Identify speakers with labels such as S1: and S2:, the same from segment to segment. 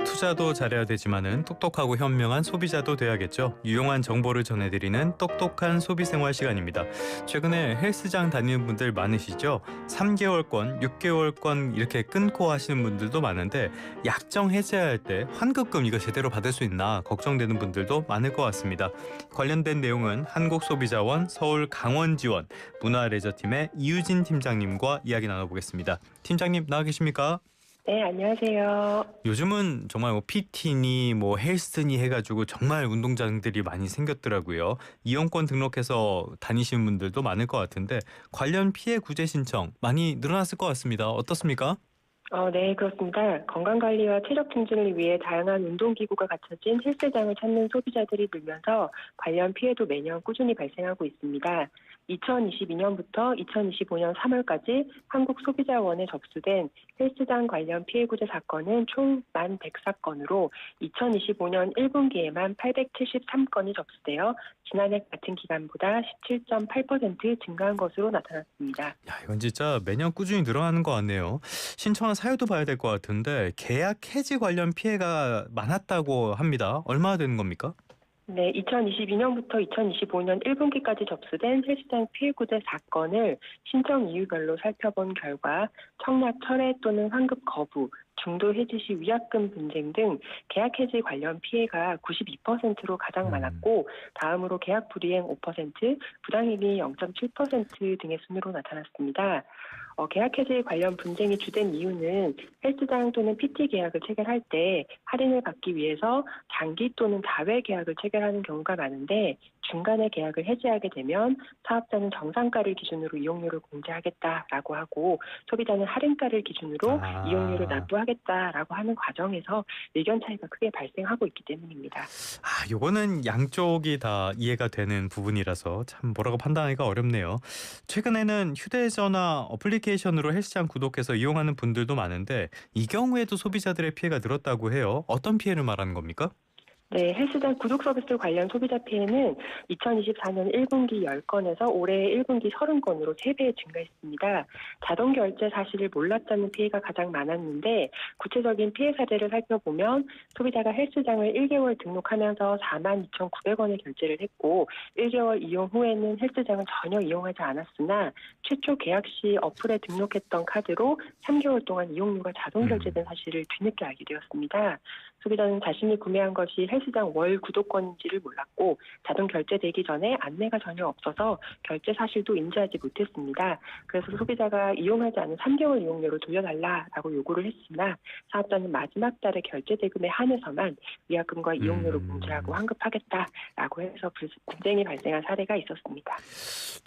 S1: 투자도 잘해야 되지만은 똑똑하고 현명한 소비자도 돼야겠죠. 유용한 정보를 전해드리는 똑똑한 소비생활 시간입니다. 최근에 헬스장 다니는 분들 많으시죠? 3개월권, 6개월권 이렇게 끊고 하시는 분들도 많은데 약정 해지할 때 환급금 이거 제대로 받을 수 있나 걱정되는 분들도 많을 것 같습니다. 관련된 내용은 한국소비자원 서울 강원지원 문화레저팀의 이유진 팀장님과 이야기 나눠보겠습니다. 팀장님 나와 계십니까?
S2: 네, 안녕하세요.
S1: 요즘은 정말 PT니 헬스니 해가지고 정말 운동장들이 많이 생겼더라고요. 이용권 등록해서 다니시는 분들도 많을 것 같은데 관련 피해 구제 신청 많이 늘어났을 것 같습니다. 어떻습니까?
S2: 네, 그렇습니다. 건강관리와 체력 증진을 위해 다양한 운동기구가 갖춰진 헬스장을 찾는 소비자들이 늘면서 관련 피해도 매년 꾸준히 발생하고 있습니다. 2022년부터 2025년 3월까지 한국소비자원에 접수된 헬스장 관련 피해 구제 사건은 총 1,100사건으로 2025년 1분기에만 873건이 접수되어 지난해 같은 기간보다 17.8% 증가한 것으로 나타났습니다.
S1: 야, 이건 진짜 매년 꾸준히 늘어나는 것 같네요. 신청한 사유도 봐야 될 것 같은데 계약 해지 관련 피해가 많았다고 합니다. 얼마나 되는 겁니까?
S2: 네, 2022년부터 2025년 1분기까지 접수된 헬스장 피해구제 사건을 신청 이유별로 살펴본 결과 청약 철회 또는 환급 거부, 중도 해지 시 위약금 분쟁 등 계약 해지 관련 피해가 92%로 가장 많았고 다음으로 계약 불이행 5%, 부당이익이 0.7% 등의 순으로 나타났습니다. 계약 해지 관련 분쟁이 주된 이유는 헬스장 또는 PT 계약을 체결할 때 할인을 받기 위해서 장기 또는 자회 계약을 체결하는 경우가 많은데 중간에 계약을 해지하게 되면 사업자는 정상가를 기준으로 이용료를 공제하겠다라고 하고 소비자는 할인가를 기준으로 이용료를 납부하겠다라고 하는 과정에서 의견 차이가 크게 발생하고 있기 때문입니다.
S1: 요거는 양쪽이 다 이해가 되는 부분이라서 참 뭐라고 판단하기가 어렵네요. 최근에는 휴대전화 어플리케이션으로 헬스장 구독해서 이용하는 분들도 많은데 이 경우에도 소비자들의 피해가 늘었다고 해요. 어떤 피해를 말하는 겁니까?
S2: 네, 헬스장 구독 서비스 관련 소비자 피해는 2024년 1분기 10건에서 올해 1분기 30건으로 3배 증가했습니다. 자동 결제 사실을 몰랐다는 피해가 가장 많았는데 구체적인 피해 사례를 살펴보면 소비자가 헬스장을 1개월 등록하면서 42,900원의 결제를 했고 1개월 이용 후에는 헬스장을 전혀 이용하지 않았으나 최초 계약 시 어플에 등록했던 카드로 3개월 동안 이용료가 자동 결제된 사실을 뒤늦게 알게 되었습니다. 소비자는 자신이 구매한 것이 헬스장 월 구독권인지를 몰랐고 자동 결제되기 전에 안내가 전혀 없어서 결제 사실도 인지하지 못했습니다. 그래서 소비자가 이용하지 않은 3개월 이용료를 돌려달라라고 요구를 했으나 사업자는 마지막 달에 결제 대금에 한해서만 위약금과 이용료를 공제하고 환급하겠다라고 해서 분쟁이 발생한 사례가 있었습니다.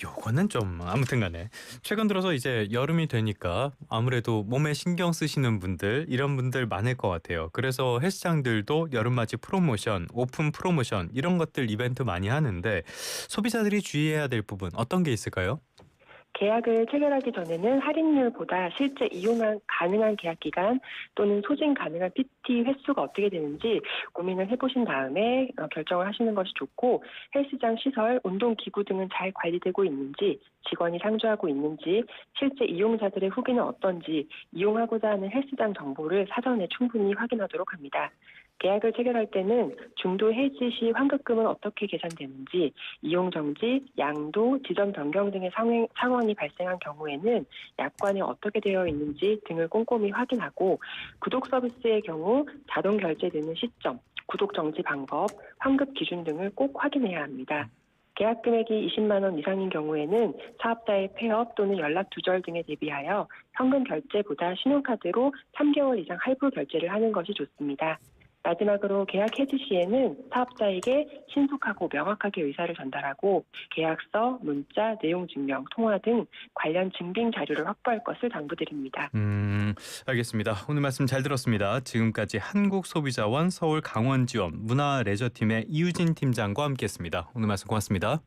S1: 요거는 좀 아무튼 간에 최근 들어서 이제 여름이 되니까 아무래도 몸에 신경 쓰시는 분들 이런 분들 많을 것 같아요. 그래서 헬스장들도 여름맞이 프로모션, 오픈 프로모션 이런 것들 이벤트 많이 하는데 소비자들이 주의해야 될 부분 어떤 게 있을까요?
S2: 계약을 체결하기 전에는 할인율보다 실제 이용 가능한 계약 기간 또는 소진 가능한 PT 횟수가 어떻게 되는지 고민을 해보신 다음에 결정을 하시는 것이 좋고 헬스장 시설, 운동기구 등은 잘 관리되고 있는지 직원이 상주하고 있는지 실제 이용자들의 후기는 어떤지 이용하고자 하는 헬스장 정보를 사전에 충분히 확인하도록 합니다. 계약을 체결할 때는 중도 해지 시 환급금은 어떻게 계산되는지, 이용 정지, 양도, 지점 변경 등의 상황이 발생한 경우에는 약관이 어떻게 되어 있는지 등을 꼼꼼히 확인하고 구독 서비스의 경우 자동 결제되는 시점, 구독 정지 방법, 환급 기준 등을 꼭 확인해야 합니다. 계약 금액이 20만 원 이상인 경우에는 사업자의 폐업 또는 연락 두절 등에 대비하여 현금 결제보다 신용카드로 3개월 이상 할부 결제를 하는 것이 좋습니다. 마지막으로 계약 해지 시에는 사업자에게 신속하고 명확하게 의사를 전달하고 계약서, 문자, 내용 증명, 통화 등 관련 증빙 자료를 확보할 것을 당부드립니다.
S1: 알겠습니다. 오늘 말씀 잘 들었습니다. 지금까지 한국소비자원 서울 강원지원 문화레저팀의 이유진 팀장과 함께했습니다. 오늘 말씀 고맙습니다.